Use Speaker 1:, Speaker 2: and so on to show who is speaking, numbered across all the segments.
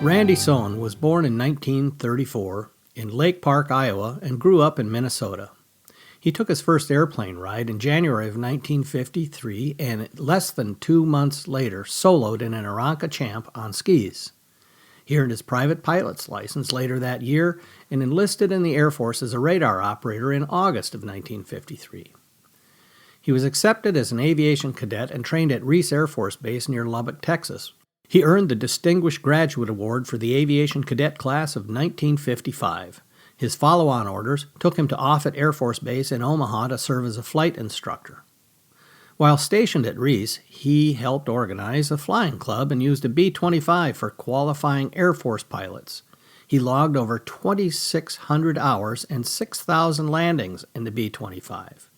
Speaker 1: Randy Sohn was born in 1934 in Lake Park, Iowa, and grew up in Minnesota. He took his first airplane ride in January of 1953 and less than 2 months later soloed in an Aranca Champ on skis. He earned his private pilot's license later that year and enlisted in the Air Force as a radar operator in August of 1953. He was accepted as an aviation cadet and trained at Reese Air Force Base near Lubbock, Texas. He earned the Distinguished Graduate Award for the Aviation Cadet Class of 1955. His follow-on orders took him to Offutt Air Force Base in Omaha to serve as a flight instructor. While stationed at Reese, he helped organize a flying club and used a B-25 for qualifying Air Force pilots. He logged over 2,600 hours and 6,000 landings in the B-25.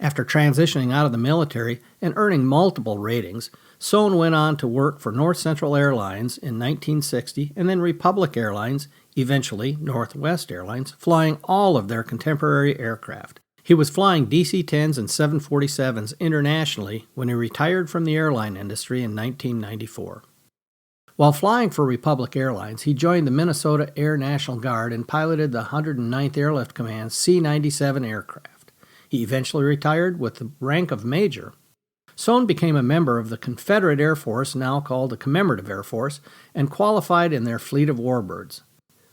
Speaker 1: After transitioning out of the military and earning multiple ratings, Sohn went on to work for North Central Airlines in 1960 and then Republic Airlines, eventually Northwest Airlines, flying all of their contemporary aircraft. He was flying DC-10s and 747s internationally when he retired from the airline industry in 1994. While flying for Republic Airlines, he joined the Minnesota Air National Guard and piloted the 109th Airlift Command's C-97 aircraft. He eventually retired with the rank of Major. Sohn became a member of the Confederate Air Force, now called the Commemorative Air Force, and qualified in their fleet of warbirds.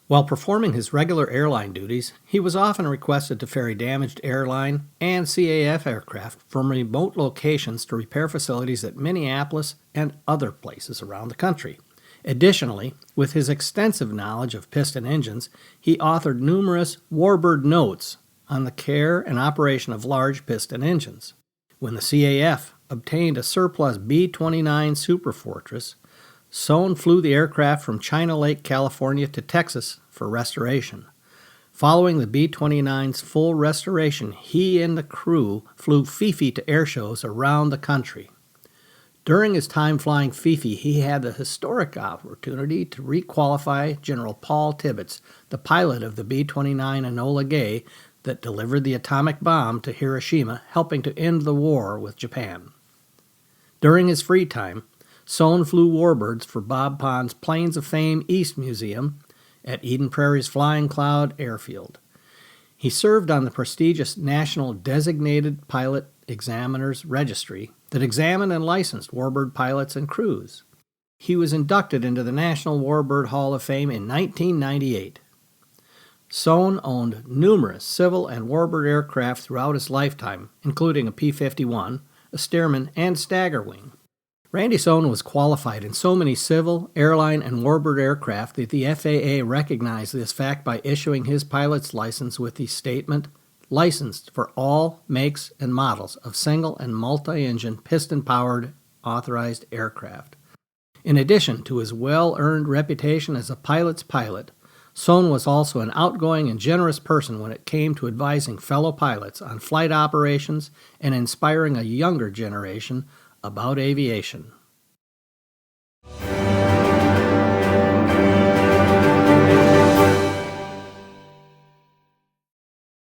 Speaker 1: While performing his regular airline duties, he was often requested to ferry damaged airline and CAF aircraft from remote locations to repair facilities at Minneapolis and other places around the country. Additionally, with his extensive knowledge of piston engines, he authored numerous warbird notes on the care and operation of large piston engines. When the CAF obtained a surplus B-29 Superfortress, Sohn flew the aircraft from China Lake, California to Texas for restoration. Following the B-29's full restoration, he and the crew flew Fifi to air shows around the country. During his time flying Fifi, he had the historic opportunity to requalify General Paul Tibbets, the pilot of the B-29 Enola Gay that delivered the atomic bomb to Hiroshima, helping to end the war with Japan. During his free time, Sohn flew warbirds for Bob Pond's Planes of Fame East Museum at Eden Prairie's Flying Cloud Airfield. He served on the prestigious National Designated Pilot Examiners Registry that examined and licensed warbird pilots and crews. He was inducted into the National Warbird Hall of Fame in 1998. Sohn owned numerous civil and warbird aircraft throughout his lifetime, including a P-51, a Stearman, and Staggerwing. Randy Sohn was qualified in so many civil, airline, and warbird aircraft that the FAA recognized this fact by issuing his pilot's license with the statement, "Licensed for all makes and models of single and multi-engine piston-powered authorized aircraft." In addition to his well-earned reputation as a pilot's pilot, Sohn was also an outgoing and generous person when it came to advising fellow pilots on flight operations and inspiring a younger generation about aviation.